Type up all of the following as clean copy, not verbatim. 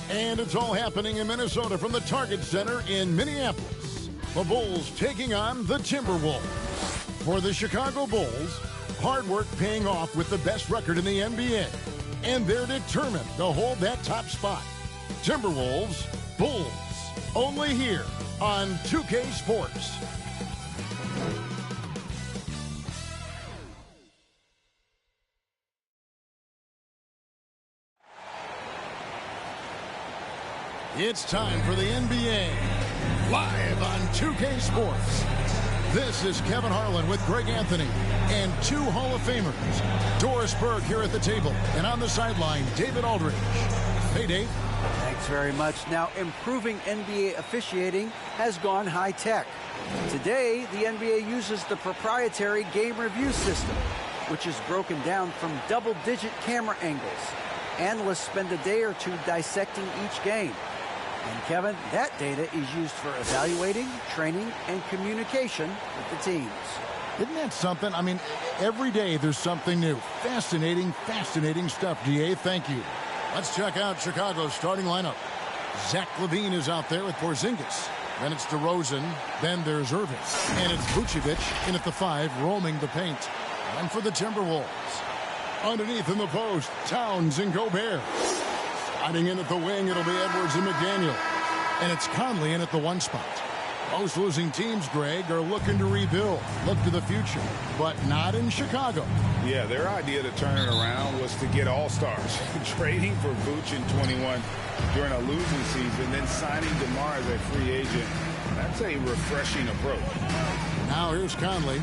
And it's all happening in Minnesota from the Target Center in Minneapolis. The Bulls taking on the Timberwolves. For the Chicago Bulls, hard work paying off with the best record in the NBA. And they're determined to hold that top spot. Timberwolves, Bulls, only here on 2K Sports. It's time for the NBA, live on 2K Sports. This is Kevin Harlan with Greg Anthony and two Hall of Famers. Doris Burke here at the table, and on the sideline, David Aldridge. Hey, Dave. Thanks very much. Now, improving NBA officiating has gone high-tech. Today, the NBA uses the proprietary game review system, which is broken down from double-digit camera angles. Analysts spend a day or two dissecting each game. And Kevin, that data is used for evaluating, training, and communication with the teams. Isn't that something? I mean, every day there's something new. Fascinating stuff, DA. Thank you. Let's check out Chicago's starting lineup. Zach LaVine is out there with Porzingis. Then it's DeRozan. Then there's Irving. And it's Vucevic in at the 5, roaming the paint. And for the Timberwolves, underneath in the post, Towns and Gobert. Sliding in at the wing, it'll be Edwards and McDaniel. And it's Conley in at the 1 spot. Most losing teams, Greg, are looking to rebuild, look to the future, but not in Chicago. Yeah, their idea to turn it around was to get all-stars. Trading for Vooch in 21 during a losing season, then signing DeMar as a free agent. That's a refreshing approach. Now here's Conley.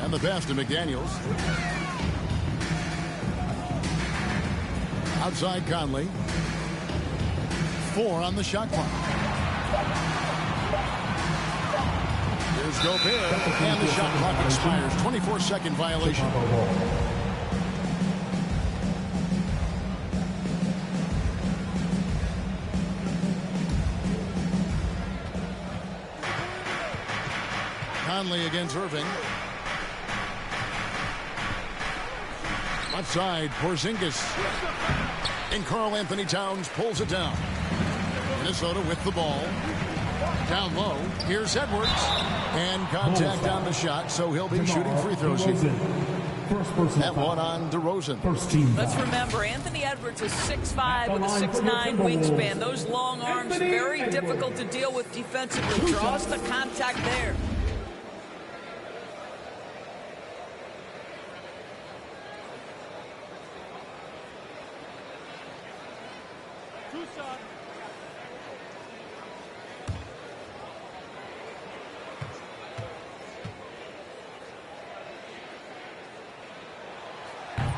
And the pass to McDaniels. Outside Conley. 4 on the shot clock. Here's Gobert, and the shot clock expires. 24-second violation. Conley against Irving. Left side, Porzingis. And Karl Anthony Towns pulls it down. Minnesota with the ball. Down low. Here's Edwards. And contact on the shot, so he'll be shooting free throws here. That one on DeRozan. Let's remember, Anthony Edwards is 6'5" with a 6'9" wingspan. Those long arms, very difficult to deal with defensively. Draws the contact there.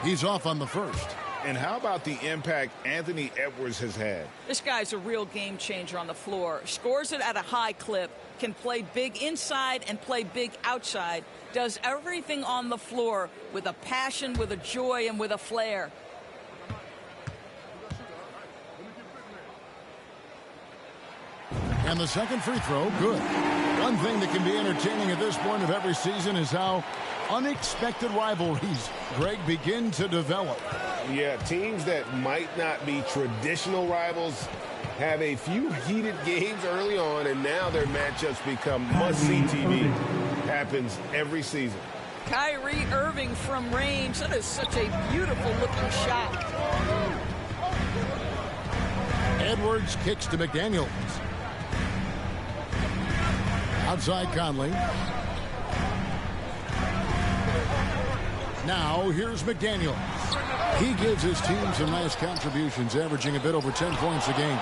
He's off on the first. And how about the impact Anthony Edwards has had? This guy's a real game changer on the floor. Scores it at a high clip, can play big inside and play big outside. Does everything on the floor with a passion, with a joy, and with a flair. And the second free throw, good. One thing that can be entertaining at this point of every season is how unexpected rivalries, Greg, begin to develop. Yeah, teams that might not be traditional rivals have a few heated games early on, and now their matchups become must-see TV. Happens every season. Kyrie Irving from range. That is such a beautiful-looking shot. Edwards kicks to McDaniels. Outside Conley. Now here's McDaniels. He gives his team some nice contributions, averaging a bit over 10 points a game.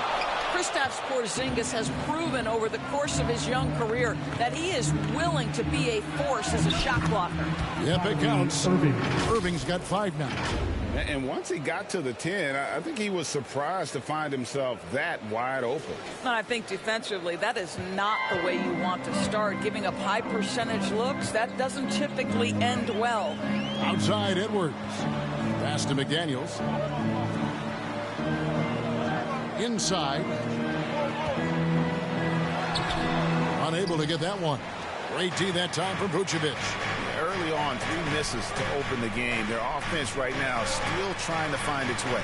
Kristaps Porzingis has proven over the course of his young career that he is willing to be a force as a shot blocker. Yep, it counts. Irving's got 5 now. And once he got to the 10, I think he was surprised to find himself that wide open. And I think defensively, that is not the way you want to start. Giving up high percentage looks, that doesn't typically end well. Outside Edwards. Pass to McDaniels. Inside. Unable to get that one. Great D that time from Vucevic. early on, 3 misses to open the game. Their offense right now still trying to find its way.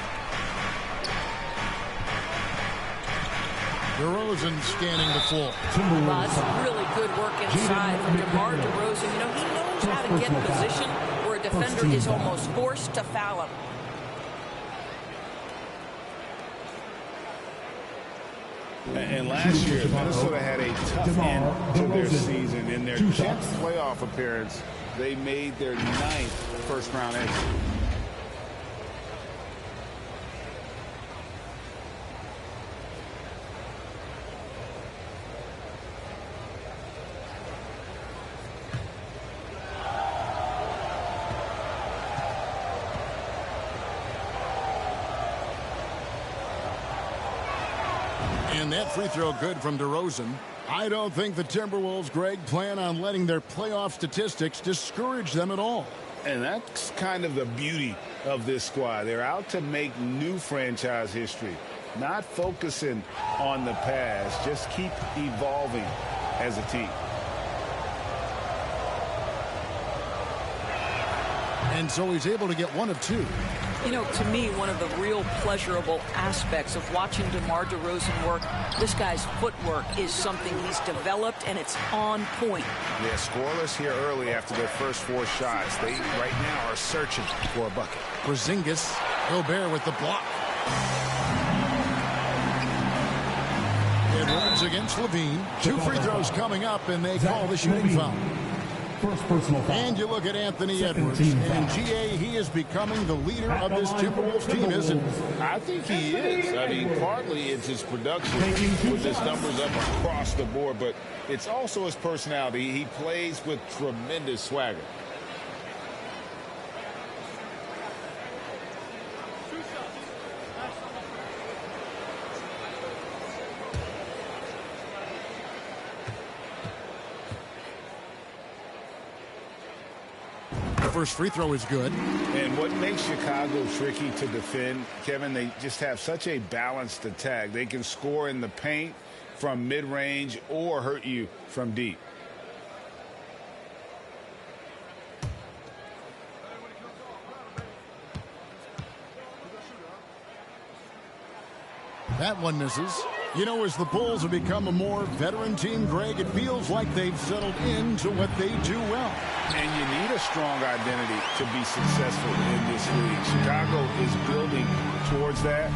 DeRozan scanning the floor. That's really good work inside from DeMar DeRozan. You know, he knows how to get in position where a defender is almost forced to foul him. And last year, Minnesota had a tough end to their season. In their 10th playoff appearance, they made their 9th first-round exit. And that free throw good from DeRozan. I don't think the Timberwolves, Greg, plan on letting their playoff statistics discourage them at all. And that's kind of the beauty of this squad. They're out to make new franchise history, not focusing on the past. Just keep evolving as a team. And so he's able to get 1 of 2. You know, to me, one of the real pleasurable aspects of watching DeMar DeRozan work, this guy's footwork is something he's developed, and it's on point. Yeah, scoreless here early after their first 4 shots. They right now are searching for a bucket. Porzingis, Gobert with the block. Edwards against Levine. 2 free throws coming up, and they call the shooting foul. First personal foul. And you look at Anthony Edwards, and GA, he is becoming the leader of this Timberwolves team, isn't he? I think he is. I mean, partly it's his production with his numbers up across the board, but it's also his personality. He plays with tremendous swagger. First free throw is good. And what makes Chicago tricky to defend, Kevin, they just have such a balanced attack. They can score in the paint from mid-range or hurt you from deep. That one misses. You know, as the Bulls have become a more veteran team, Greg, it feels like they've settled into what they do well. And you need a strong identity to be successful in this league. Chicago is building towards that,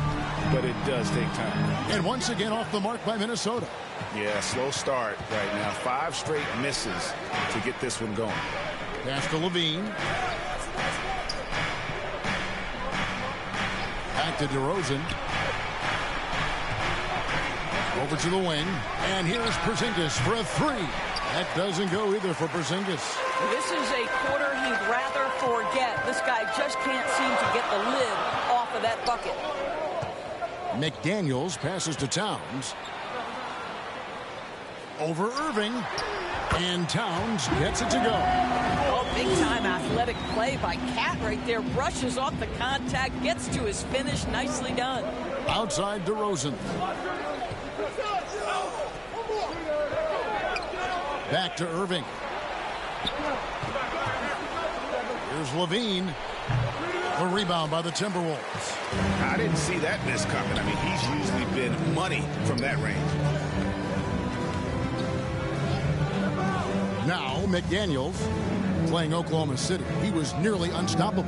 but it does take time. And once again off the mark by Minnesota. Yeah, slow start right now. 5 straight misses to get this one going. Pass to Levine. Back to DeRozan. Over to the wing. And here's Porzingis for a 3. That doesn't go either for Porzingis. This is a quarter he'd rather forget. This guy just can't seem to get the lid off of that bucket. McDaniels passes to Towns. Over Irving. And Towns gets it to go. Oh, big-time athletic play by Cat right there. Brushes off the contact, gets to his finish. Nicely done. Outside DeRozan. Back to Irving. Here's Levine. The rebound by the Timberwolves. I didn't see that miss coming. I mean, he's usually been money from that range. Now McDaniels playing Oklahoma City. He was nearly unstoppable.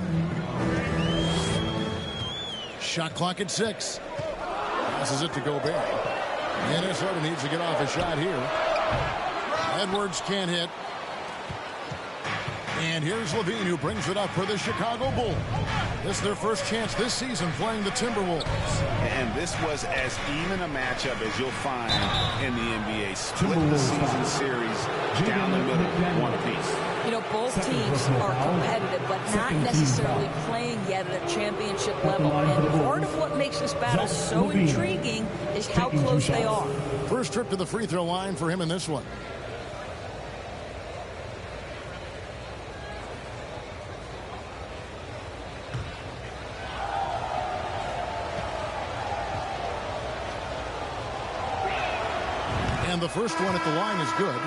Shot clock at 6. Passes it to Gobert. Minnesota needs to get off a shot here. Edwards can't hit. And here's Levine, who brings it up for the Chicago Bulls. This is their first chance this season playing the Timberwolves. And this was as even a matchup as you'll find in the NBA. Split the season series down the middle, 1 apiece. You know, both teams are competitive, but not necessarily playing yet at a championship level. And part of what makes this battle so intriguing is how close they are. First trip to the free throw line for him in this one. And the first one at the line is good.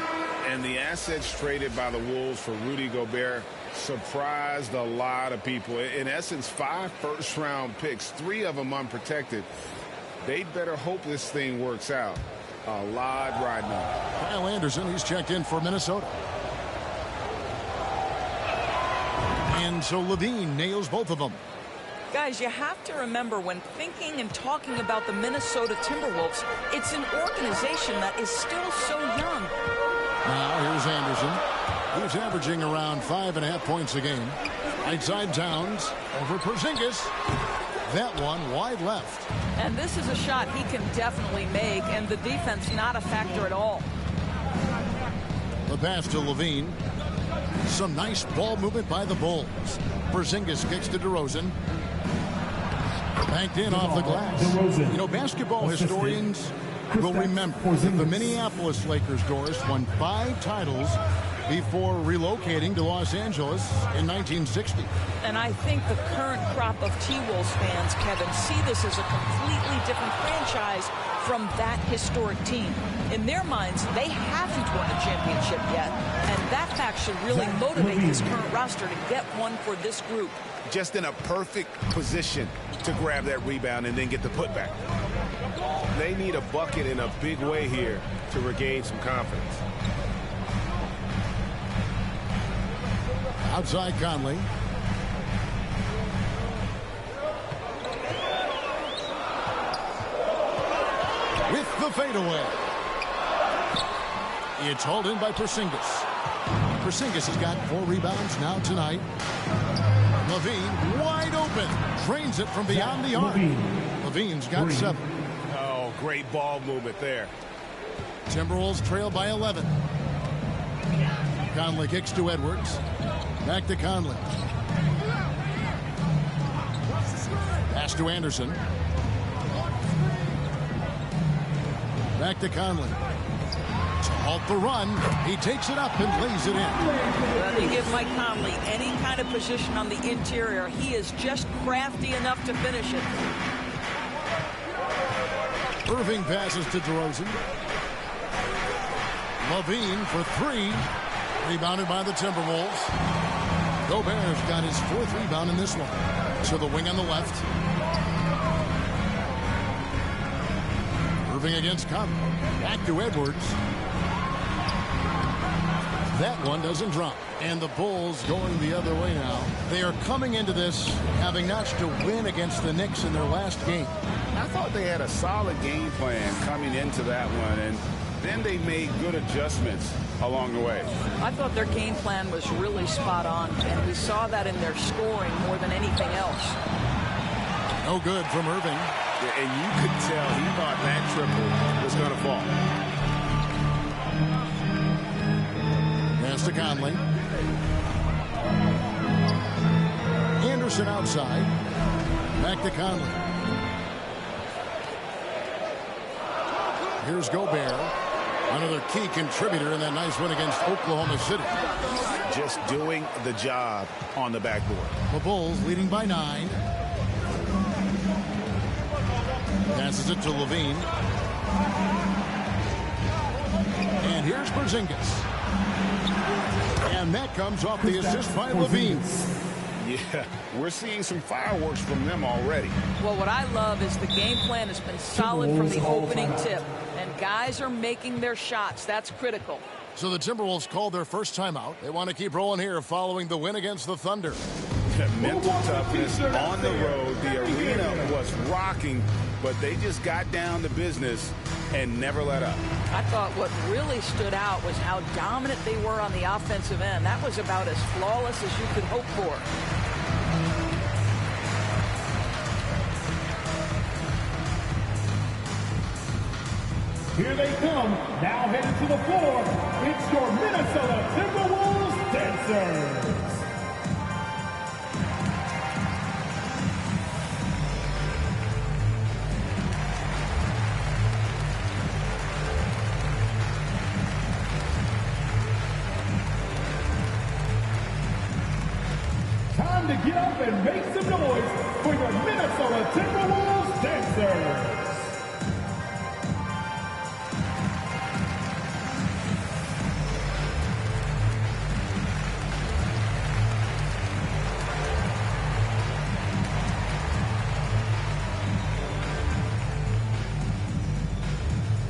And the assets traded by the Wolves for Rudy Gobert surprised a lot of people. In essence, 5 first-round picks, 3 of them unprotected. They'd better hope this thing works out. A lot riding on it. Kyle Anderson, he's checked in for Minnesota. And so Levine nails both of them. Guys, you have to remember when thinking and talking about the Minnesota Timberwolves, it's an organization that is still so young. Now here's Anderson. He's averaging around 5.5 points a game. Right side Towns over Porzingis. That one wide left. And this is a shot he can definitely make, and the defense not a factor at all. The pass to Levine. Some nice ball movement by the Bulls. Porzingis kicks to DeRozan. Banked in off the glass. You know, basketball historians will remember that the Minneapolis Lakers, Doris, won 5 titles before relocating to Los Angeles in 1960. And I think the current crop of T-Wolves fans, Kevin, see this as a completely different franchise from that historic team. In their minds, they haven't won a championship yet, and that fact should really motivate this current roster to get one for this group. Just in a perfect position to grab that rebound and then get the putback. They need a bucket in a big way here to regain some confidence. Outside Conley. With the fadeaway. It's hauled in by Porzingis. Porzingis has got 4 rebounds now tonight. Levine wide open. Drains it from beyond the arc. Levine's got 7. Oh, great ball movement there. Timberwolves trail by 11. Conley kicks to Edwards. Back to Conley. Pass to Anderson. Back to Conley. To halt the run, he takes it up and lays it in. Well, you give Mike Conley any kind of position on the interior, he is just crafty enough to finish it. Irving passes to DeRozan. Levine for 3. Rebounded by the Timberwolves. Gobert's got his 4th rebound in this one. To the wing on the left. Irving against Conley. Back to Edwards. That one doesn't drop. And the Bulls going the other way now. They are coming into this having notched a win against the Knicks in their last game. I thought they had a solid game plan coming into that one, and then they made good adjustments along the way. I thought their game plan was really spot on, and we saw that in their scoring more than anything else. No good from Irving. Yeah, and you could tell he thought that triple was going to fall. Pass to Conley. Anderson outside. Back to Conley. Here's Gobert. Another key contributor in that nice win against Oklahoma City. Just doing the job on the backboard. The Bulls leading by 9. Passes it to Levine. And here's Porzingis. And that comes off the assist by Levine. Yeah, we're seeing some fireworks from them already. Well, what I love is the game plan has been solid from the opening tip. And guys are making their shots. That's critical. So the Timberwolves called their first timeout. They want to keep rolling here following the win against the Thunder. Mental toughness on the road. The arena was rocking, but they just got down to business and never let up. I thought what really stood out was how dominant they were on the offensive end. That was about as flawless as you could hope for. Here they come, now headed to the floor. It's your Minnesota Timberwolves dancers. Time to get up and make some noise for your Minnesota Timberwolves dancers.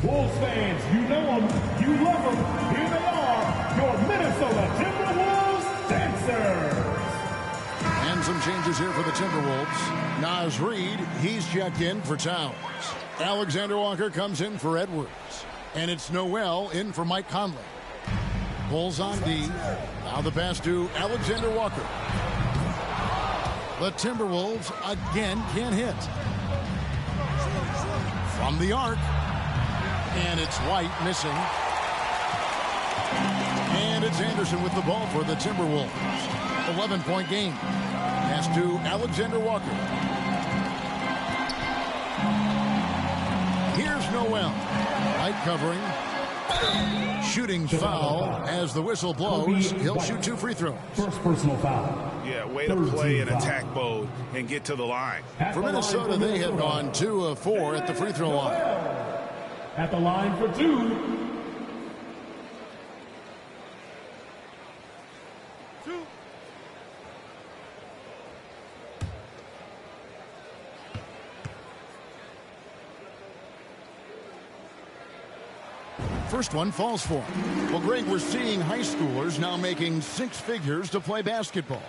Wolves fans, you know them, you love them. Here they are, your Minnesota Timberwolves dancers. And some changes here for the Timberwolves. Naz Reid, he's checked in for Towns. Alexander Walker comes in for Edwards. And it's Noel in for Mike Conley. Bulls on D. Now the pass to Alexander Walker. The Timberwolves again can't hit. From the arc. And it's White missing. And it's Anderson with the ball for the Timberwolves. 11-point game. Pass to Alexander Walker. Here's Noel. White covering. Shooting foul as the whistle blows. He'll shoot 2 free throws. First personal foul. Yeah, way to play in attack mode and get to the line. For Minnesota, they have gone 2 of 4 at the free throw line. At the line for 2. First one falls for him. Well, Greg, we're seeing high schoolers now making 6 figures to play basketball.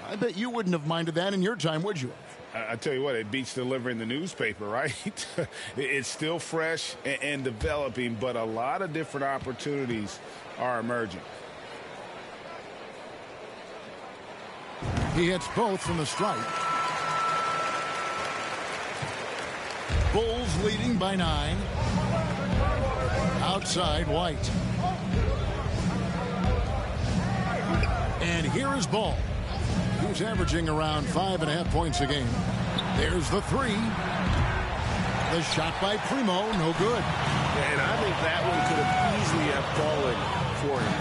I bet you wouldn't have minded that in your time, would you? I tell you what, it beats delivering the newspaper, right? It's still fresh and developing, but a lot of different opportunities are emerging. He hits both from the stripe. Bulls leading by 9. Outside White. And here is Ball. He's averaging around 5.5 points a game. There's the 3. The shot by Primo, no good. And I think that one could have easily have fallen for him.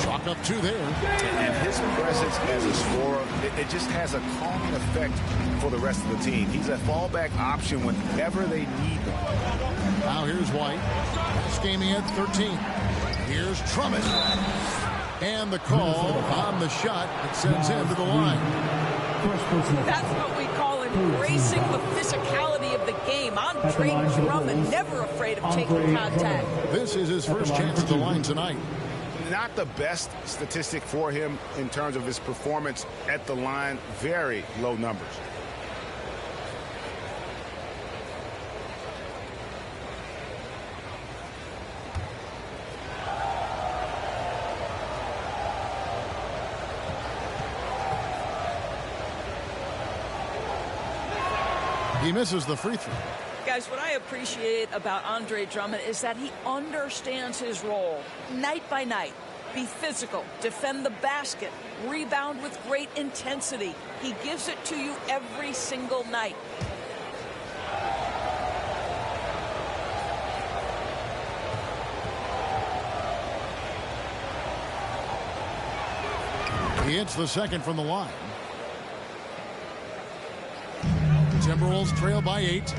Chalk up 2 there. And his presence as a scorer, it just has a calming effect for the rest of the team. He's a fallback option whenever they need him. Now here's White. Gaming at 13. Here's Truman. And the call on the shot that sends him to the line. That's what we call embracing the physicality of the game. Andre Drummond, never afraid of taking contact. This is his first chance at the line tonight. Not the best statistic for him in terms of his performance at the line. Very low numbers. He misses the free throw. Guys, what I appreciate about Andre Drummond is that he understands his role night by night. Be physical, defend the basket, rebound with great intensity. He gives it to you every single night. He hits the second from the line. Timberwolves trail by 8.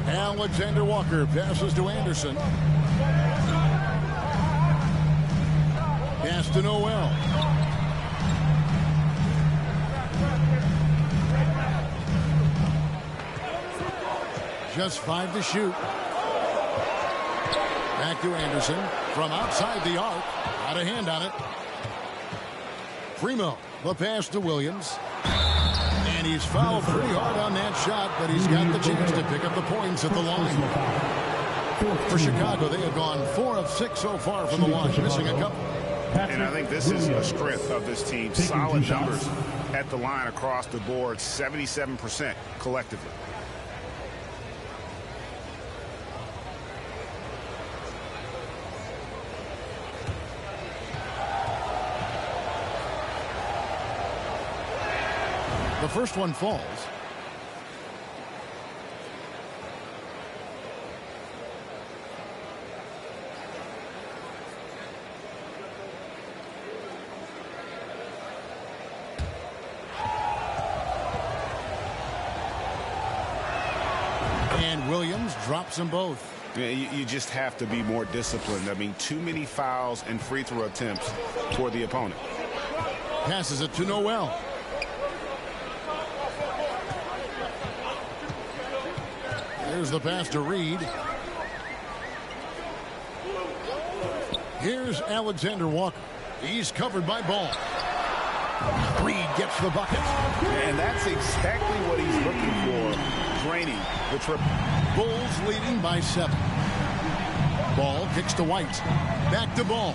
Alexander Walker passes to Anderson. Pass to Noel. Just 5 to shoot. Back to Anderson from outside the arc. Got a hand on it. Primo, the pass to Williams. And he's fouled pretty hard on that shot, but he's got the chance to pick up the points at the line. For Chicago, they have gone 4 of 6 so far from the line, missing a couple. And I think this is a strength of this team. Solid numbers at the line across the board, 77% collectively. The first one falls. And Williams drops them both. Yeah, you just have to be more disciplined. I mean, too many fouls and free throw attempts for the opponent. Passes it to Noel. Here's the pass to Reid. Here's Alexander Walker. He's covered by Ball. Reed gets the bucket. And that's exactly what he's looking for, draining the triple. Bulls leading by 7. Ball kicks to White. Back to Ball.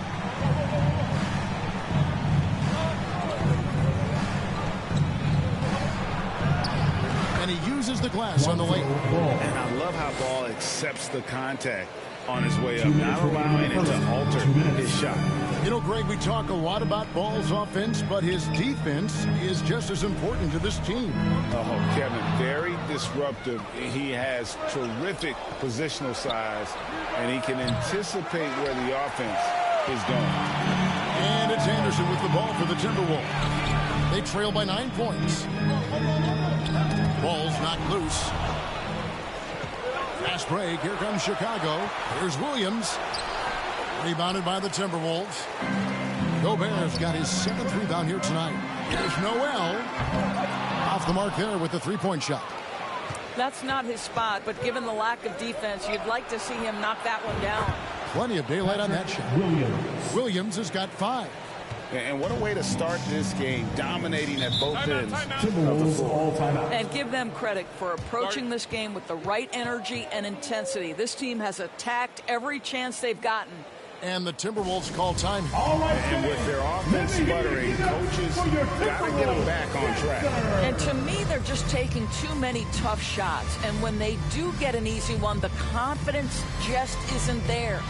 And he uses the glass on the lane. And I love how Ball accepts the contact on his way up, not allowing it to alter his shot. You know, Greg, we talk a lot about Ball's offense, but his defense is just as important to this team. Oh, Kevin, very disruptive. He has terrific positional size, and he can anticipate where the offense is going. And it's Anderson with the ball for the Timberwolves. They trail by 9 points. Ball's knocked loose. Fast break. Here comes Chicago. Here's Williams. Rebounded by the Timberwolves. Gobert's got his 7th rebound here tonight. Here's Noel. Off the mark there with the three-point shot. That's not his spot, but given the lack of defense, you'd like to see him knock that one down. Plenty of daylight on that shot. Williams has got 5. And what a way to start this game, dominating at both ends. Timberwolves all timeout. And give them credit for approaching this game with the right energy and intensity. This team has attacked every chance they've gotten. And the Timberwolves call time. All right, And with their offense sputtering, coaches got to get them back on track. And to me, they're just taking too many tough shots. And when they do get an easy one, the confidence just isn't there.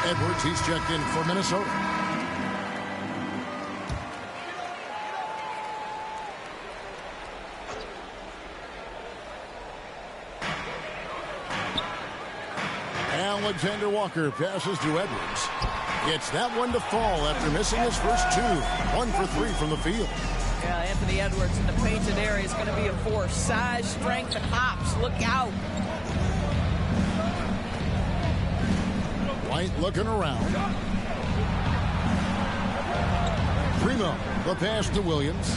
Edwards, he's checked in for Minnesota. Alexander Walker passes to Edwards. Gets that one to fall after missing his first 2. 1 for 3 from the field. Yeah, Anthony Edwards in the painted area is going to be a force. Size, strength, and hops. Look out. White looking around. Primo, the pass to Williams.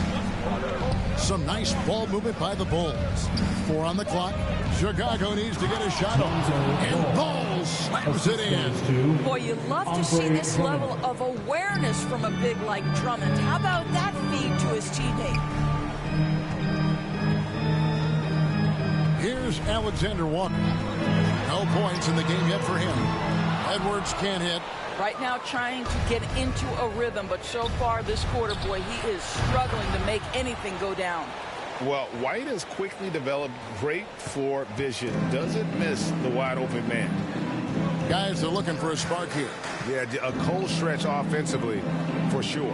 Some nice ball movement by the Bulls. 4 on the clock. Chicago needs to get a shot off. And Ball slams it in. Boy, you love to see this level of awareness from a big like Drummond. How about that feed to his teammate? Here's Alexander Walker. No points in the game yet for him. Edwards can't hit. Right now trying to get into a rhythm, but so far this quarter, boy, he is struggling to make anything go down. Well, White has quickly developed great floor vision. Doesn't miss the wide open man. Guys are looking for a spark here. Yeah, a cold stretch offensively for sure.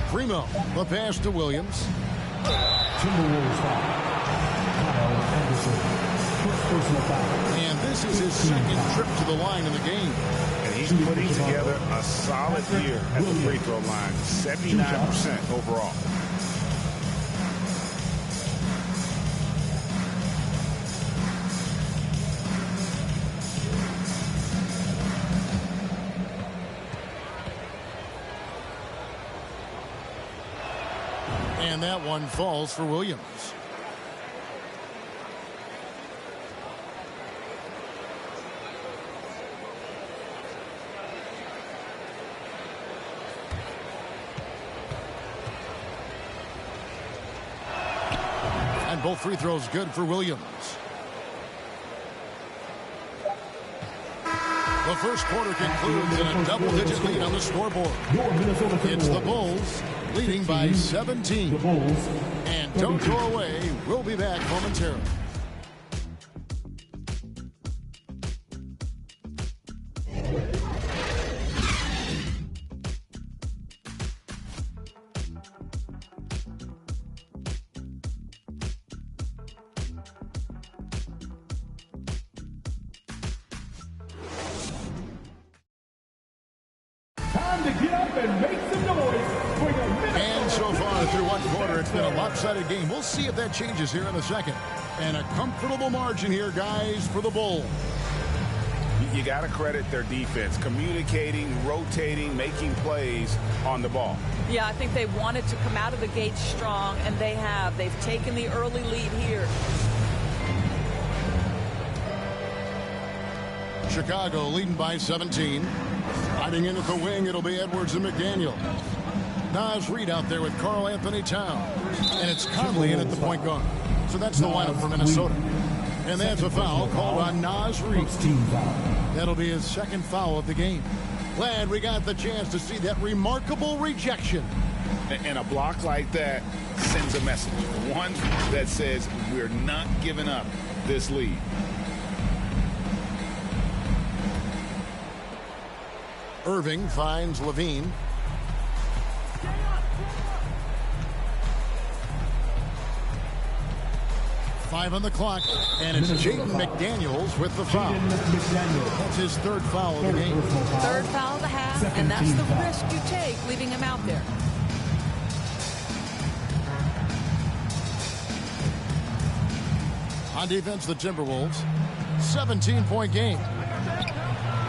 Primo, the pass to Williams. Timberwolves foul. Kyle Anderson. First personal foul. And this is his second trip to the line in the game. And he's putting together a solid year at the free throw line. 79% overall. And that one falls for Williams. And both free throws good for Williams. The first quarter concludes in a double-digit lead on the scoreboard. It's the Bulls leading by 17. And don't go away. We'll be back momentarily. Time to get up and make some noise for your Minnesota. And so far through one quarter, it's been a lopsided game. We'll see if that changes here in the second. And a comfortable margin here, guys, for the Bulls. You got to credit their defense, communicating, rotating, making plays on the ball. Yeah, I think they wanted to come out of the gate strong, and they have. They've taken the early lead here. Chicago leading by 17. Sliding in at the wing, it'll be Edwards and McDaniel. Naz Reid out there with Karl Anthony Towns. And it's Conley in at the point guard. So that's the lineup for Minnesota. And that's a foul called on Naz Reid. That'll be his second foul of the game. Glad we got the chance to see that remarkable rejection. And a block like that sends a message. One that says we're not giving up this lead. Irving finds Levine. Five on the clock, and it's Jaden McDaniels with the foul. That's his third foul of the game. Third foul of the half, and that's the risk you take leaving him out there. On defense, the Timberwolves. 17-point game.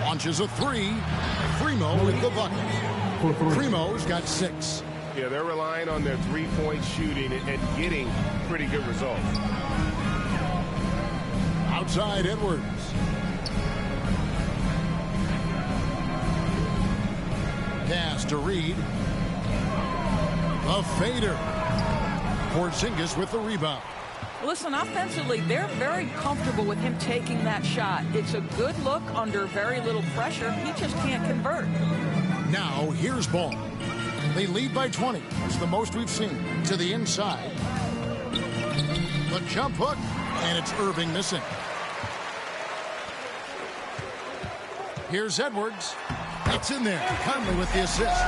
Launches a three. Primo with the bucket. Primo's got 6. Yeah, they're relying on their three-point shooting and getting pretty good results. Outside Edwards. Pass to Reed. A fader. Porzingis with the rebound. Listen, offensively, they're very comfortable with him taking that shot. It's a good look under very little pressure. He just can't convert. Now, here's ball. They lead by 20. It's the most we've seen. To the inside. The jump hook, and it's Irving missing. Here's Edwards. It's in there. Conley with the assist.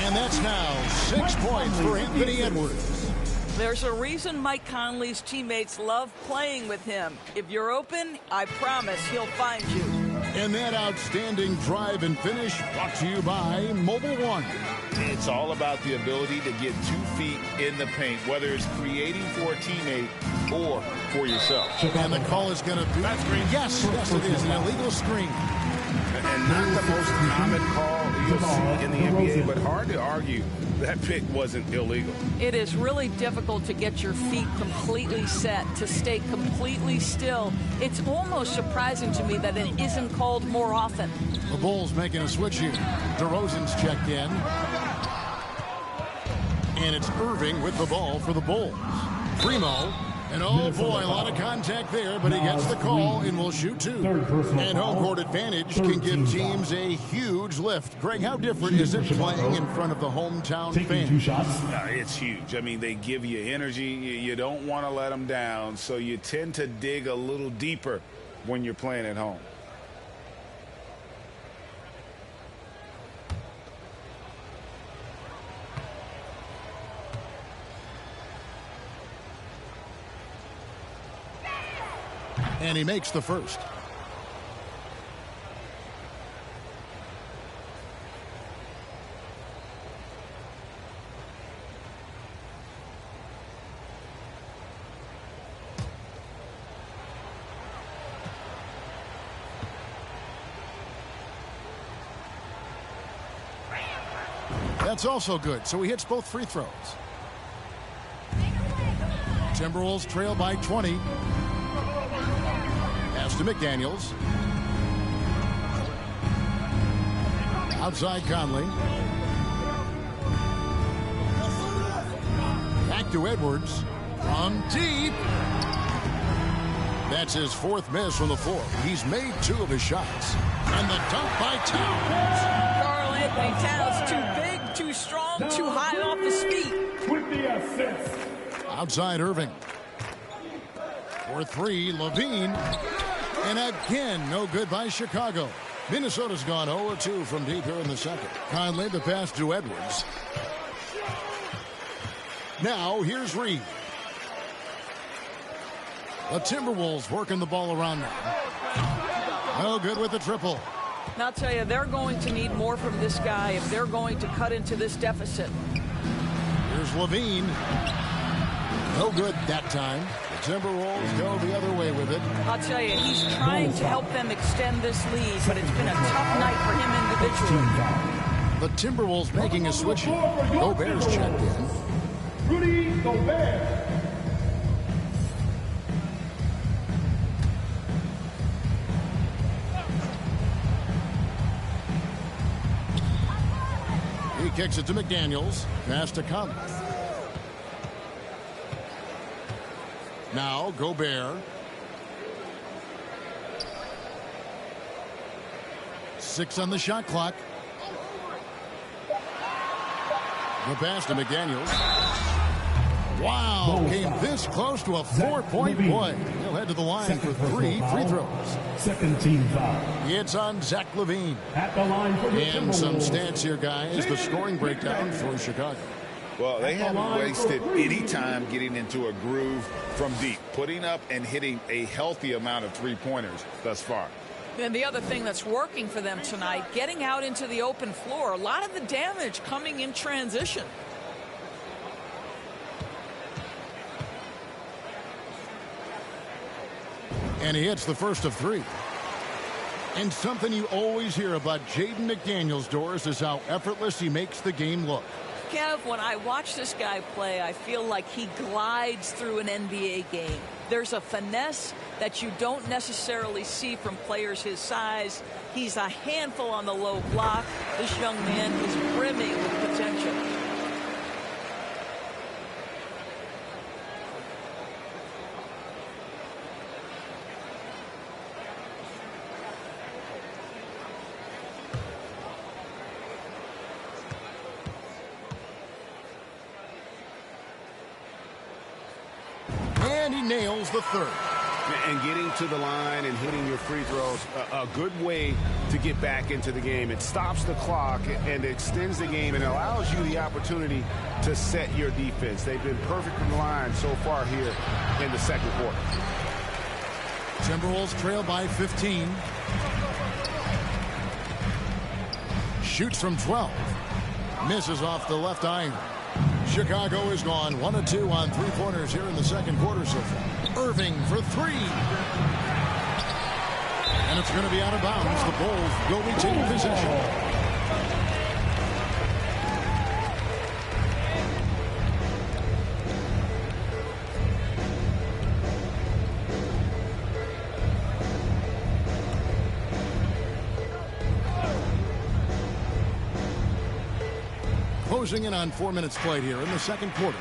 And that's now 6 points for Anthony Edwards. There's a reason Mike Conley's teammates love playing with him. If you're open, I promise he'll find you. And that outstanding drive and finish brought to you by Mobile One. It's all about the ability to get 2 feet in the paint, whether it's creating for a teammate or for yourself. And the call is going to be... That's green. Yes, it is an illegal screen. And not the most common call you'll see in the NBA, but hard to argue that pick wasn't illegal. It is really difficult to get your feet completely set, to stay completely still. It's almost surprising to me that it isn't called more often. The Bulls making a switch here. DeRozan's checked in. And it's Irving with the ball for the Bulls. Primo. And oh boy, a lot of contact there, but he gets the call and will shoot 2. And home court advantage can give teams a huge lift. Greg, how different is it playing in front of the hometown fans? 2 shots. It's huge. I mean, they give you energy. You don't want to let them down, so you tend to dig a little deeper when you're playing at home. And he makes the first. That's also good, so he hits both free throws. Timberwolves trail by 20. Pass to McDaniels. Outside Conley. Back to Edwards. From deep. That's his fourth miss from the floor. He's made 2 of his shots. And the dunk by Towns. Karl Anthony Towns, too big, too strong, too high off his feet. With the assist. Outside Irving. For 3, Levine. And again, no good by Chicago. Minnesota's gone 0-2 from deep here in the second. Conley, the pass to Edwards. Now, here's Reed. The Timberwolves working the ball around now. No good with the triple. And I'll tell you, they're going to need more from this guy if they're going to cut into this deficit. Here's Levine. No good that time. The Timberwolves go the other way with it. I'll tell you, he's trying to help them extend this lead, but it's been a tough night for him individually. The Timberwolves making a switch. Gobert's checked in. Rudy Gobert. He kicks it to McDaniels. Pass to Conley. Now Gobert. 6 on the shot clock. The pass to McDaniels. Wow, came this close to a 4-point play. He'll head to the line for 3 free throws. Second team foul. It's on Zach LaVine. At the line for the And some Timberwolves. stats here, guys. The scoring breakdown for Chicago. Well, they haven't wasted any time getting into a groove from deep, putting up and hitting a healthy amount of three-pointers thus far. And the other thing that's working for them tonight, getting out into the open floor. A lot of the damage coming in transition. And he hits the first of 3. And something you always hear about Jaden McDaniels, Doris, is how effortless he makes the game look. Kev, when I watch this guy play, I feel like he glides through an NBA game. There's a finesse that you don't necessarily see from players his size. He's a handful on the low block. This young man is brimming with potential. And he nails the third. And getting to the line and hitting your free throws, a good way to get back into the game. It stops the clock and extends the game and allows you the opportunity to set your defense. They've been perfect from the line so far here in the second quarter. Timberwolves trail by 15. Shoots from 12. Misses off the left iron. Chicago has gone 1 of 2 on three-pointers here in the second quarter so far. Irving for 3. And it's going to be out of bounds. The Bulls will retain possession. Closing in on 4 minutes played here in the second quarter.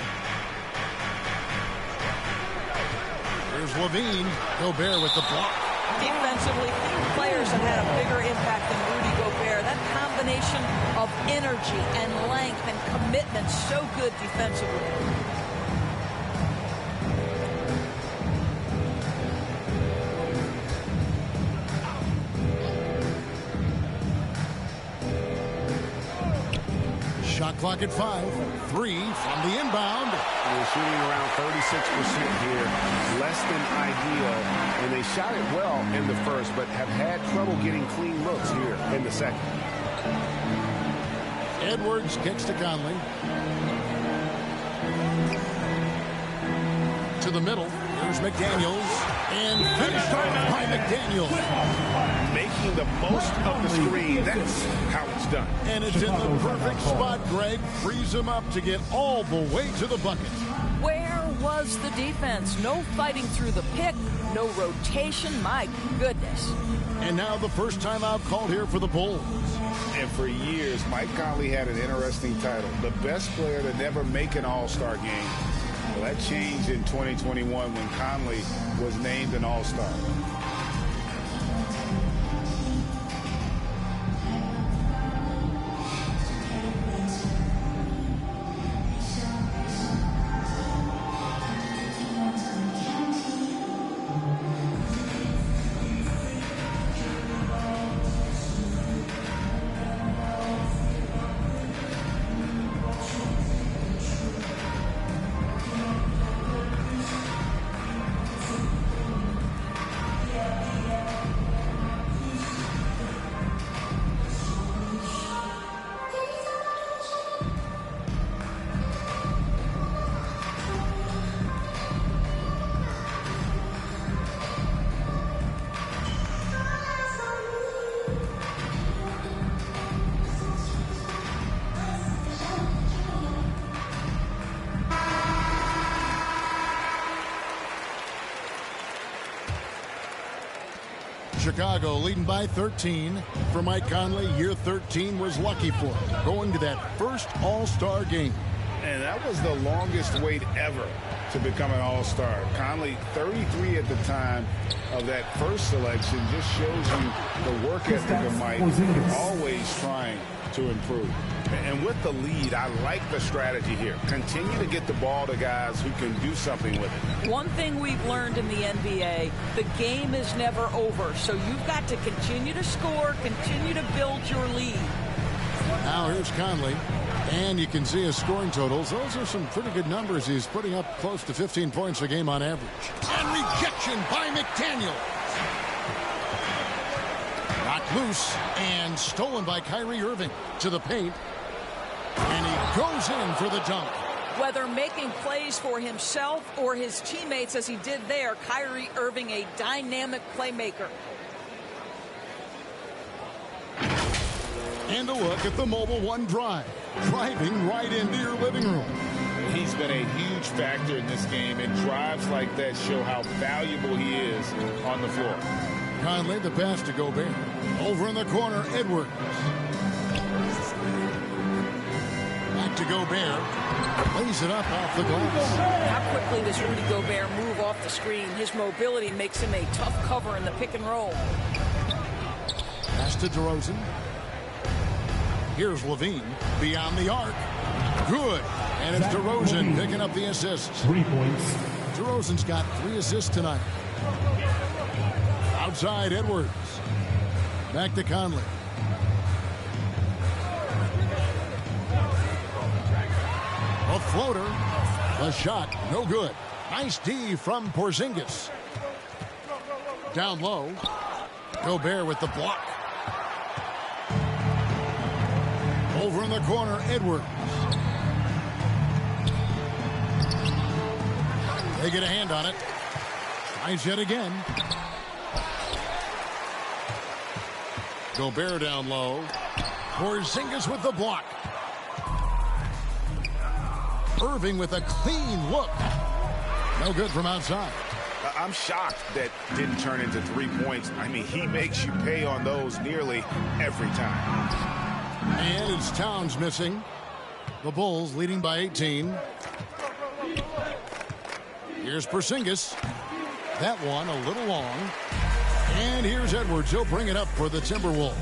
Here's Levine. Gobert with the block. Defensively, few players have had a bigger impact than Rudy Gobert. That combination of energy and length and commitment, so good defensively. Shot clock at 5. 3 from the inbound. They're shooting around 36% here, less than ideal. And they shot it well in the first, but have had trouble getting clean looks here in the second. Edwards kicks to Conley. To the middle. Here's McDaniels. And finished off by McDaniels. Making the most of the screen. That's how it's done. And it's in the perfect spot, Greg. Frees him up to get all the way to the bucket. Where was the defense? No fighting through the pick, no rotation. My goodness. And now the first timeout called here for the Bulls. And for years, Mike Conley had an interesting title. The best player to never make an all-star game. Well, that changed in 2021 when Conley was named an All-Star. Chicago leading by 13. For Mike Conley, year 13 was lucky for him, going to that first All-Star game. And that was the longest wait ever to become an All-Star. Conley, 33 at the time of that first selection, just shows you the work ethic of Mike, always trying to improve. And with the lead, I like the strategy here. Continue to get the ball to guys who can do something with it. One thing we've learned in the NBA, the game is never over. So you've got to continue to score, continue to build your lead. Now here's Conley. And you can see his scoring totals. Those are some pretty good numbers. He's putting up close to 15 points a game on average. And rejection by McDaniel. Knocked loose and stolen by Kyrie Irving to the paint. And he goes in for the dunk. Whether making plays for himself or his teammates as he did there, Kyrie Irving, a dynamic playmaker. And a look at the Mobile One drive. Driving right into your living room. He's been a huge factor in this game, and drives like that show how valuable he is on the floor. Conley, the pass to Gobert. Over in the corner, Edwards. Back to Gobert. Lays it up off the glass. How quickly does Rudy Gobert move off the screen? His mobility makes him a tough cover in the pick and roll. Pass to DeRozan. Here's Levine beyond the arc. Good. And it's DeRozan picking up the assists. 3 points. DeRozan's got 3 assists tonight. Outside Edwards. Back to Conley. A floater. A shot. No good. Nice D from Porzingis. Down low. Gobert with the block. Over in the corner, Edwards. They get a hand on it. Tries yet again. Gobert down low. Porzingis with the block. Irving with a clean look. No good from outside. I'm shocked that didn't turn into 3 points. I mean, he makes you pay on those nearly every time. And it's Towns missing. The Bulls leading by 18. Here's Porzingis. That one a little long. And here's Edwards. He'll bring it up for the Timberwolves.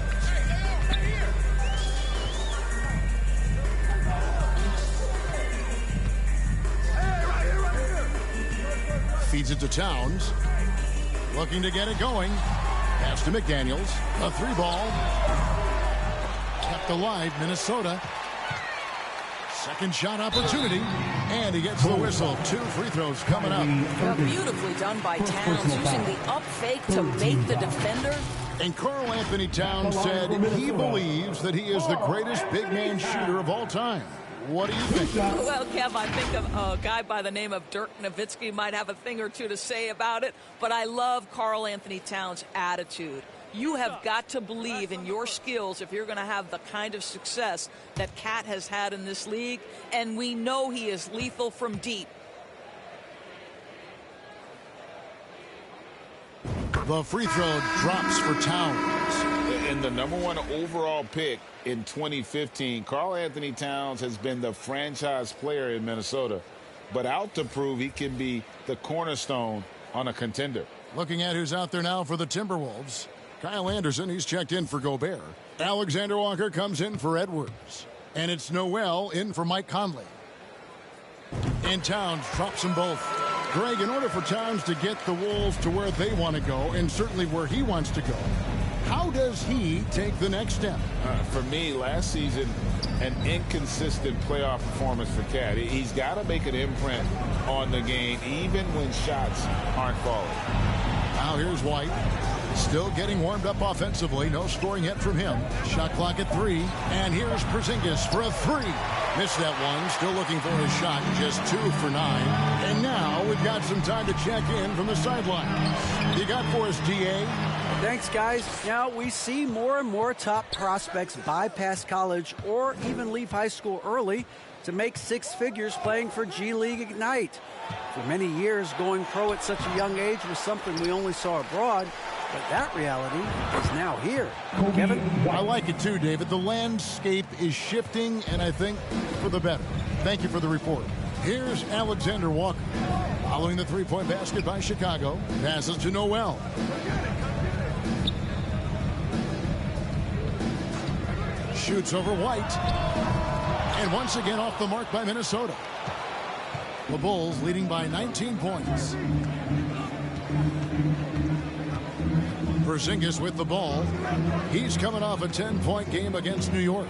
Feeds it to Towns. Looking to get it going. Pass to McDaniels. A 3-ball. Kept alive, Minnesota. Second shot opportunity. And he gets the whistle. 2 free throws coming up. Well, beautifully done by Towns, using the up fake to make the defender. And Karl Anthony Towns said he believes that he is the greatest big man shooter of all time. What do you think? Well, Kev, I think a guy by the name of Dirk Nowitzki might have a thing or two to say about it, but I love Karl Anthony Towns' attitude. You have got to believe in your skills if you're going to have the kind of success that Cat has had in this league, and we know he is lethal from deep. The free throw drops for Towns. And the #1 overall pick in 2015, Karl Anthony Towns has been the franchise player in Minnesota. but out to prove he can be the cornerstone on a contender. Looking at who's out there now for the Timberwolves. Kyle Anderson, he's checked in for Gobert. Alexander Walker comes in for Edwards. And it's Noel in for Mike Conley. And Towns drops them both. Greg, in order for Towns to get the Wolves to where they want to go, and certainly where he wants to go, how does he take the next step? For me, last season, an inconsistent playoff performance for Cat. He's got to make an imprint on the game, even when shots aren't falling. Now here's White. Still getting warmed up offensively. No scoring yet from him. Shot clock at 3. And here's Porzingis for a 3. Missed that one. Still looking for his shot. Just 2 for 9. And now we've got some time to check in from the sidelines. You got for us, DA? Thanks, guys. Now, we see more and more top prospects bypass college or even leave high school early to make 6 figures playing for G League Ignite. For many years, going pro at such a young age was something we only saw abroad, but that reality is now here. Kevin? I like it too, David. The landscape is shifting, and I think for the better. Thank you for the report. Here's Alexander Walker. Following the three-point basket by Chicago. Passes to Noel. Shoots over White. And once again off the mark by Minnesota. The Bulls leading by 19 points. Porzingis with the ball. He's coming off a 10-point game against New York.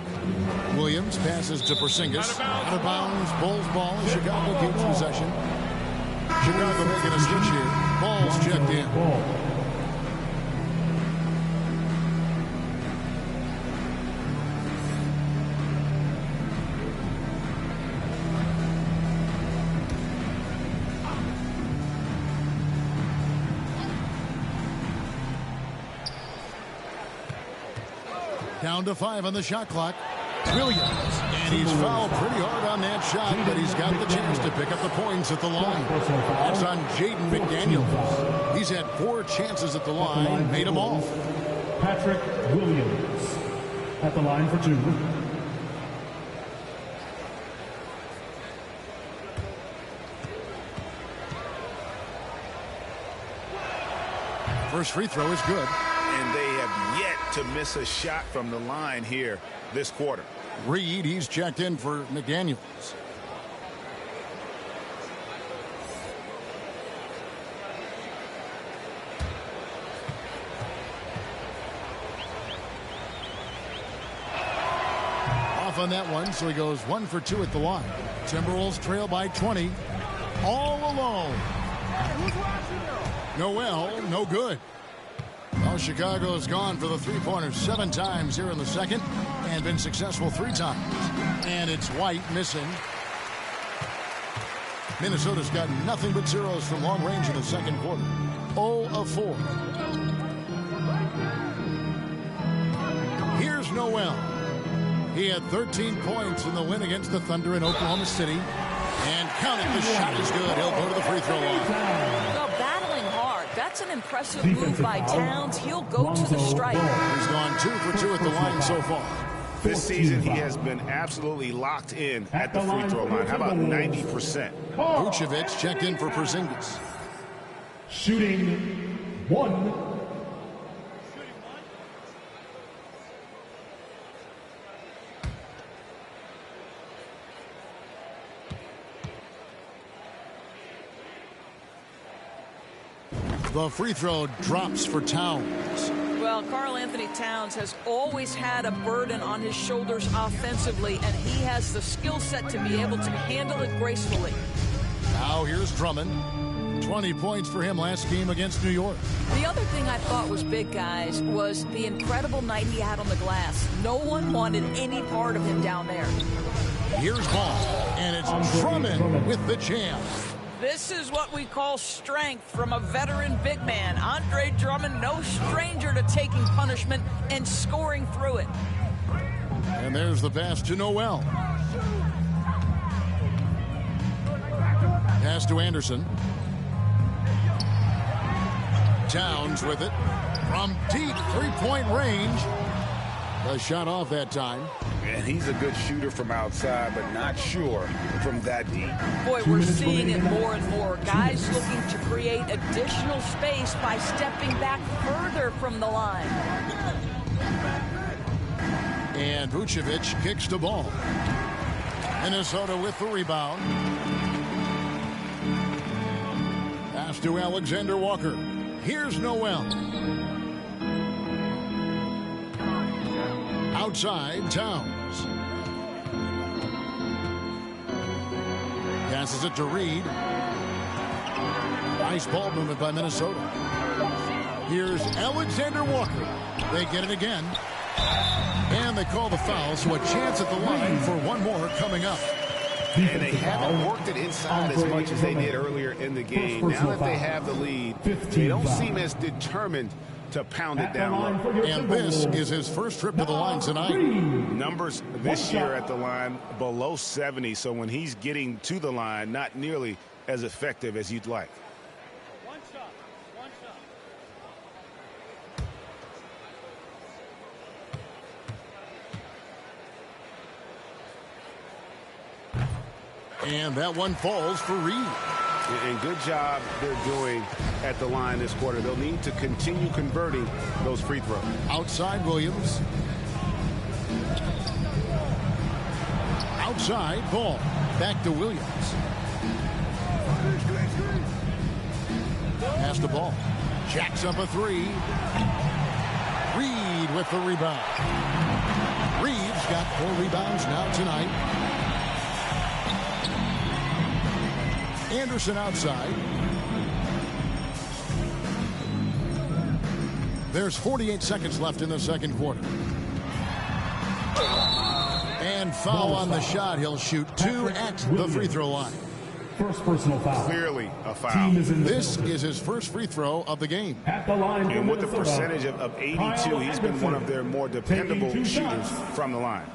Williams passes to Porzingis. Out of bounds. Bulls ball. And Chicago keeps possession. Chicago making a switch here. Ball's checked in. Down to 5 on the shot clock. Williams. And he's fouled pretty hard on that shot, but he's got the chance to pick up the points at the line. That's on Jaden McDaniels. He's had 4 chances at the line, made them all. Patrick Williams at the line for 2. First free throw is good. And they have yet to miss a shot from the line here this quarter. Reed, he's checked in for McDaniels. Off on that one, so he goes 1 for 2 at the line. Timberwolves trail by 20. All alone. Noel, no good. Well, Chicago's gone for the three-pointers 7 times here in the second and been successful 3 times. And it's White missing. Minnesota's got nothing but zeros from long range in the second quarter. 0 of 4. Here's Noel. He had 13 points in the win against the Thunder in Oklahoma City. And counting, the shot is good. He'll go to the free throw line. Well, battling hard. That's an impressive move by Towns. He'll go to the stripe. He's gone 2 for 2 at the line so far. This season, he has been absolutely locked in at the free throw line. How about 90%? Vucevic checked in for Porzingis. Shooting 1. The free throw drops for Towns. Well, Karl Anthony Towns has always had a burden on his shoulders offensively, and he has the skill set to be able to handle it gracefully. Now here's Drummond. 20 points for him last game against New York. The other thing I thought was big, guys, was the incredible night he had on the glass. No one wanted any part of him down there. Here's Ball, and it's Drummond with the jam. This is what we call strength from a veteran big man. Andre Drummond, no stranger to taking punishment and scoring through it. And there's the pass to Noel. Pass to Anderson. Towns with it from deep three-point range. A shot off that time. And he's a good shooter from outside, but not sure from that deep. Boy, we're seeing it more and more. Guys looking to create additional space by stepping back further from the line. And Vucevic kicks the ball. Minnesota with the rebound. Pass to Alexander Walker. Here's Noel. Outside, Towns. Passes it to Reed. Nice ball movement by Minnesota. Here's Alexander Walker. They get it again. And they call the foul, so a chance at the line for one more coming up. And they haven't worked it inside as much as they did earlier in the game. Now that they have the lead, they don't seem as determined to pound it down low. And this is his first trip to the line tonight. Numbers this year at the line below 70, so when he's getting to the line, not nearly as effective as you'd like. One shot. And that one falls for Reed. And good job they're doing at the line this quarter. They'll need to continue converting those free throws. Outside, Williams. Outside, ball. Back to Williams. Pass the ball. Jacks up a three. Reed with the rebound. Reed's got 4 rebounds now tonight. Anderson outside. There's 48 seconds left in the second quarter. And foul on the shot. He'll shoot 2 at the free throw line. First personal foul. Clearly a foul. This is his first free throw of the game. At the line. And with the percentage of 82, he's been one of their more dependable shooters from the line.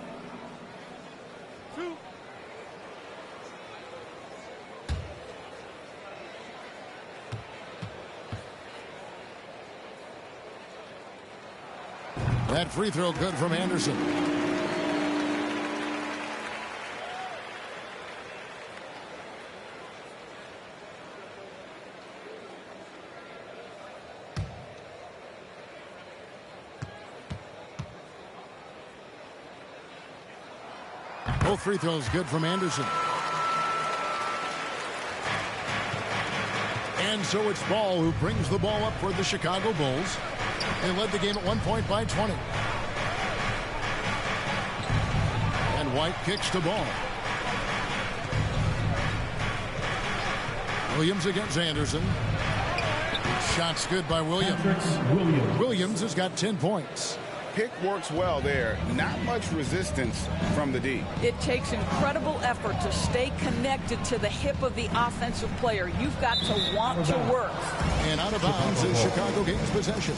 That free throw good from Anderson. Both free throws good from Anderson. And so it's Ball who brings the ball up for the Chicago Bulls. They led the game at 1 point by 20. And White kicks the ball. Williams against Anderson. Shot's good by Williams. Williams has got 10 points. Pick works well there. Not much resistance from the D. It takes incredible effort to stay connected to the hip of the offensive player. You've got to want to work. And out of bounds as Chicago gains possession.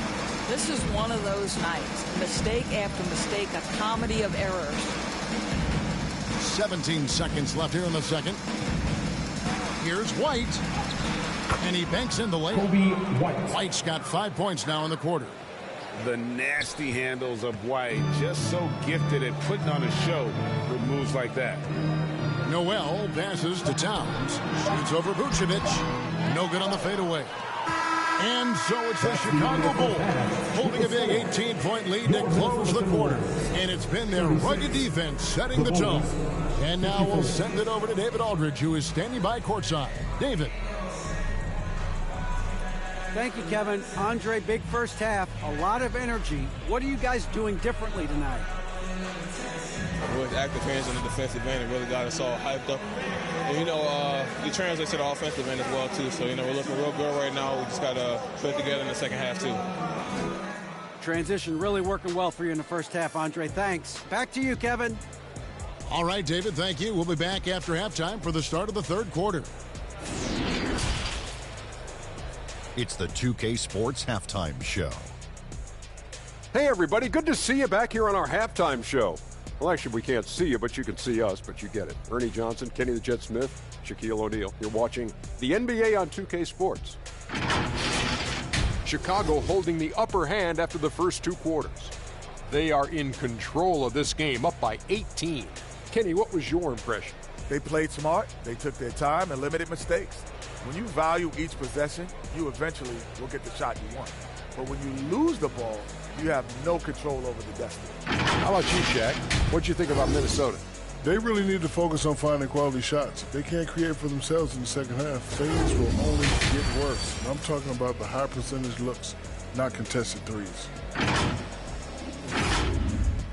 This is one of those nights. Mistake after mistake, a comedy of errors. 17 seconds left here in the second. Here's White. And he banks in the layup. White's got 5 points now in the quarter. The nasty handles of White, just so gifted at putting on a show with moves like that. Noel passes to Towns. Shoots over Vucevic. No good on the fadeaway. And so it's the Chicago Bulls holding a big 18-point lead to close the quarter. And it's been their rugged defense setting the tone. And now we'll send it over to David Aldridge, who is standing by courtside. David. Thank you, Kevin. Andre, big first half, a lot of energy. What are you guys doing differently tonight? With active hands on the defensive end, it really got us all hyped up. And, it translates to the offensive end as well, too. So, we're looking real good right now. We just got to put it together in the second half, too. Transition really working well for you in the first half, Andre. Thanks. Back to you, Kevin. All right, David, thank you. We'll be back after halftime for the start of the third quarter. It's the 2K Sports Halftime Show. Hey, everybody. Good to see you back here on our halftime show. Well, actually, we can't see you, but you can see us, but you get it. Ernie Johnson, Kenny the Jet Smith, Shaquille O'Neal. You're watching the NBA on 2K Sports. Chicago holding the upper hand after the first 2 quarters. They are in control of this game, up by 18. Kenny, what was your impression? They played smart. They took their time and limited mistakes. When you value each possession, you eventually will get the shot you want. But when you lose the ball, you have no control over the destiny. How about you, Shaq? What'd you think about Minnesota? They really need to focus on finding quality shots. If they can't create for themselves in the second half, things will only get worse. And I'm talking about the high percentage looks, not contested threes.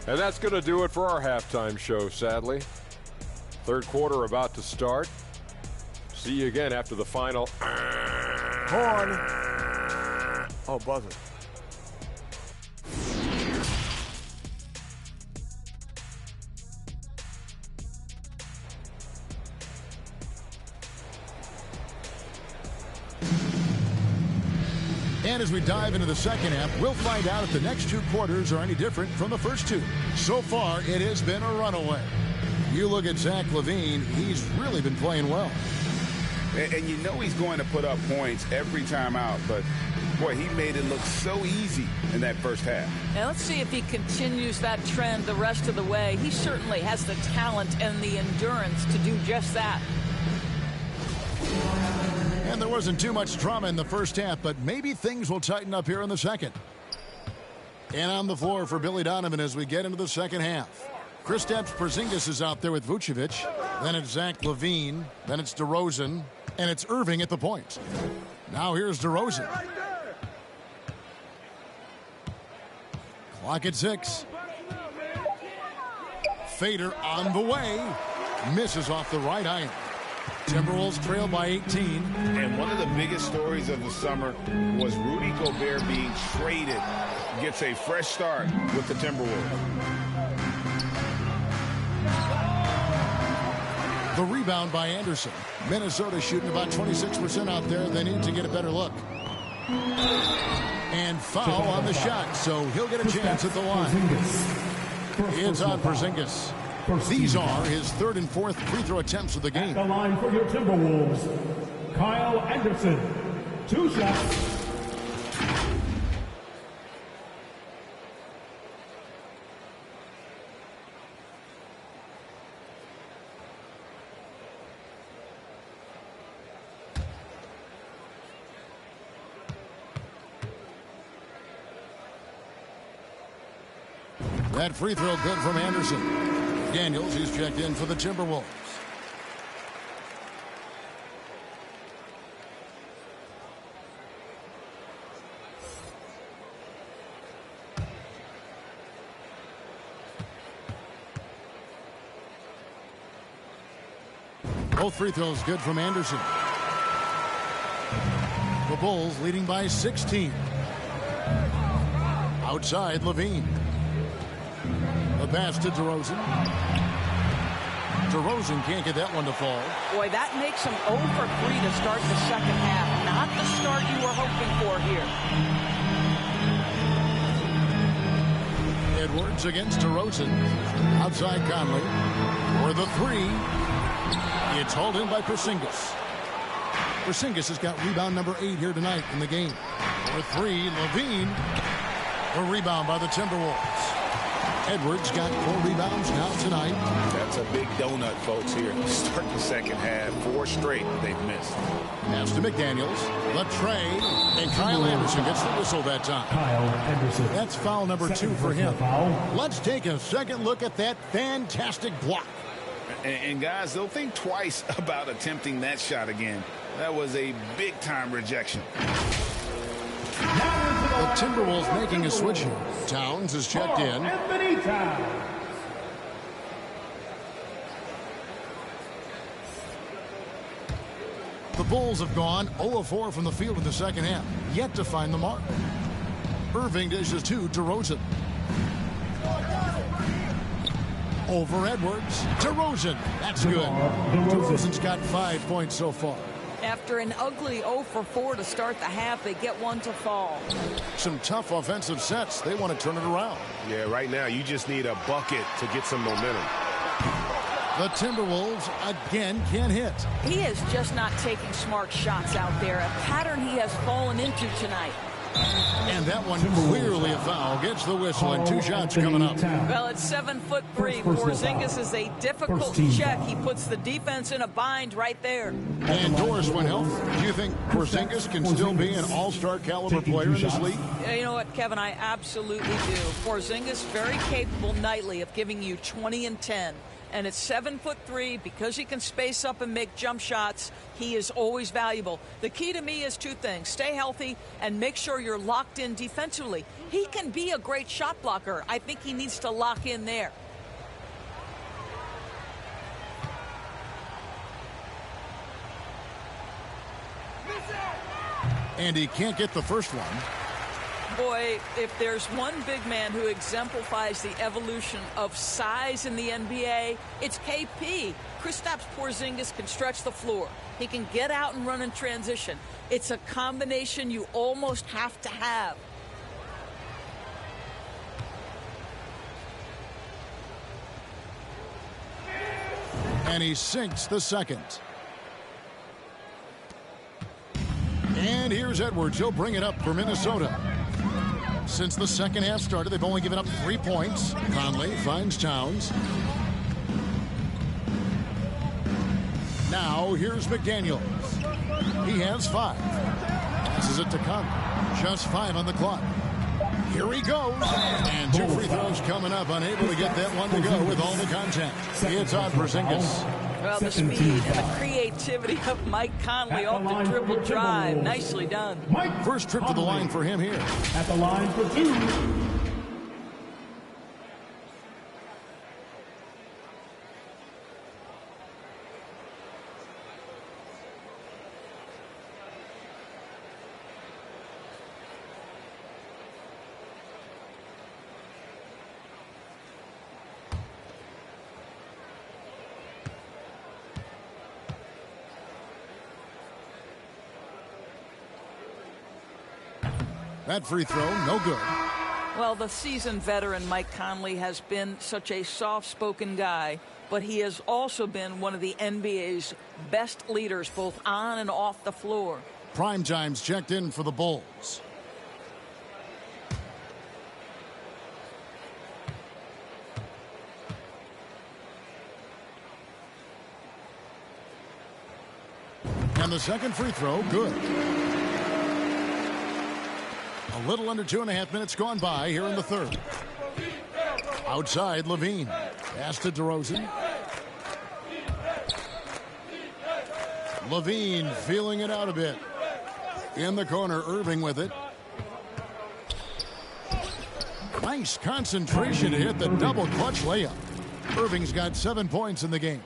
And that's going to do it for our halftime show, sadly. Third quarter about to start. See you again after the final. Horn. Oh, buzzer. And as we dive into the second half, we'll find out if the next two quarters are any different from the first two. So far, it has been a runaway. You look at Zach LaVine, he's really been playing well. And you know he's going to put up points every time out, but boy, he made it look so easy in that first half. Now let's see if he continues that trend the rest of the way. He certainly has the talent and the endurance to do just that. And there wasn't too much drama in the first half, but maybe things will tighten up here in the second. And on the floor for Billy Donovan as we get into the second half. Kristaps Porzingis is out there with Vucevic. Then it's Zach LaVine. Then it's DeRozan. And it's Irving at the point. Now here's DeRozan. Clock at 6. Fader on the way. Misses off the right iron. Timberwolves trail by 18. And one of the biggest stories of the summer was Rudy Gobert being traded. Gets a fresh start with the Timberwolves. The rebound by Anderson. Minnesota shooting about 26% out there. They need to get a better look. And foul on the shot, so he'll get a chance at the line. It's on Porzingis. These are his third and fourth free throw attempts of the game. At the line for your Timberwolves, Kyle Anderson. 2 shots. That free throw good from Anderson. Daniels, he's checked in for the Timberwolves. Both free throws good from Anderson. The Bulls leading by 16. Outside, LaVine. The pass to DeRozan. DeRozan can't get that one to fall. Boy, that makes him 0 for 3 to start the second half. Not the start you were hoping for here. Edwards against DeRozan. Outside Conley. For the 3. It's hauled in by Porzingis. Porzingis has got rebound number 8 here tonight in the game. For 3, LaVine. A rebound by the Timberwolves. Edwards got 4 rebounds now tonight. That's a big donut, folks, here. Start the second half. 4 straight they've missed. Pass to McDaniels. The trade. And Kyle Anderson gets the whistle that time. Kyle Anderson. That's foul number 2 for him. Let's take a second look at that fantastic block. And guys, they'll think twice about attempting that shot again. That was a big-time rejection. The Timberwolves making a switch here. Towns is checked in. Anthony Towns. The Bulls have gone 0-4 from the field in the second half. Yet to find the mark. Irving dishes to DeRozan. Over Edwards. DeRozan. That's good. DeRozan's got 5 points so far. After an ugly 0 for 4 to start the half, they get one to fall. Some tough offensive sets. They want to turn it around. Yeah, right now you just need a bucket to get some momentum. The Timberwolves again can't hit. He is just not taking smart shots out there, a pattern he has fallen into tonight. And that one clearly a foul. Gets the whistle and 2 shots coming up. Well, it's 7'3". Porzingis is a difficult check. He puts the defense in a bind right there. And Doris, when healthy, do you think Porzingis can still be an all-star caliber player in this league? You know what, Kevin? I absolutely do. Porzingis very capable nightly of giving you 20 and 10. And at 7'3", because he can space up and make jump shots, he is always valuable. The key to me is 2 things. Stay healthy and make sure you're locked in defensively. He can be a great shot blocker. I think he needs to lock in there. And he can't get the first one. Boy, if there's one big man who exemplifies the evolution of size in the NBA, it's KP. Kristaps Porzingis can stretch the floor. He can get out and run in transition. It's a combination you almost have to have. And he sinks the second. And here's Edwards. He'll bring it up for Minnesota. Since the second half started, they've only given up 3 points. Conley finds Towns. Now here's McDaniels. He has 5. Passes it to Conley. Just 5 on the clock. Here he goes. And 2 free throws coming up. Unable to get that one to go with all the contact. It's on Porzingis. Well, the speed and the creativity of Mike Conley off the dribble drive. Nicely done. First trip to the line for him here. At the line for 2. That free throw, no good. Well, the seasoned veteran Mike Conley has been such a soft-spoken guy, but he has also been one of the NBA's best leaders, both on and off the floor. Prime time's checked in for the Bulls. And the second free throw, good. A little under 2.5 minutes gone by here in the third. Outside, Levine. Pass to DeRozan. Levine feeling it out a bit. In the corner, Irving with it. Nice concentration to hit the double clutch layup. Irving's got 7 points in the game.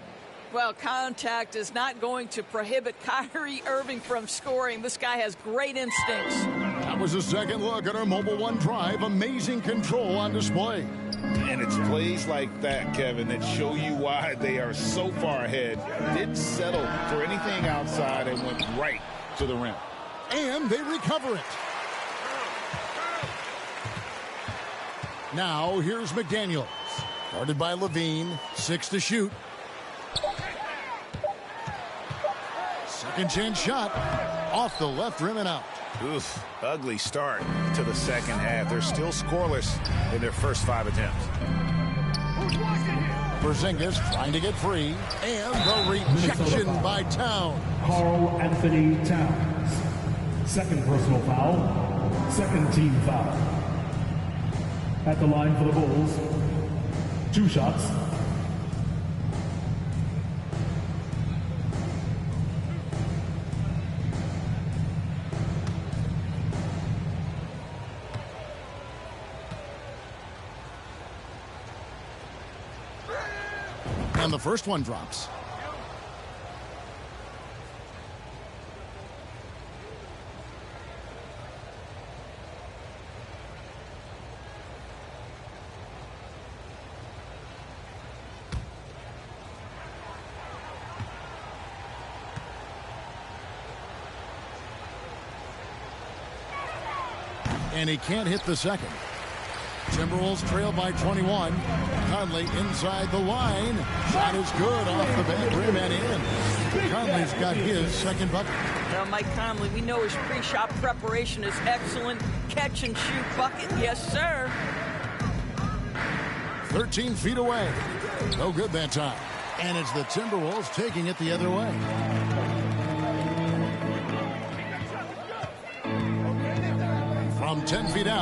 Well, contact is not going to prohibit Kyrie Irving from scoring. This guy has great instincts. That was a second look at our Mobile One drive. Amazing control on display. And it's plays like that, Kevin, that show you why they are so far ahead. Didn't settle for anything outside and went right to the rim. And they recover it. Now here's McDaniels. Guarded by Levine. 6 to shoot. Second chance shot. Off the left rim and out. Oof, ugly start to the second half. They're still scoreless in their first 5 attempts. Porzingis trying to get free. And the rejection by Towns. Karl Anthony Towns. Second personal foul. Second team foul. At the line for the Bulls. 2 shots. And the first one drops. And he can't hit the second. Timberwolves trail by 21. Conley inside the line. Shot is good off the back rim and in. Conley's got his second bucket. Well, Mike Conley, we know his pre-shot preparation is excellent. Catch and shoot bucket, yes, sir. 13 feet away. No good that time. And it's the Timberwolves taking it the other way. From 10 feet out.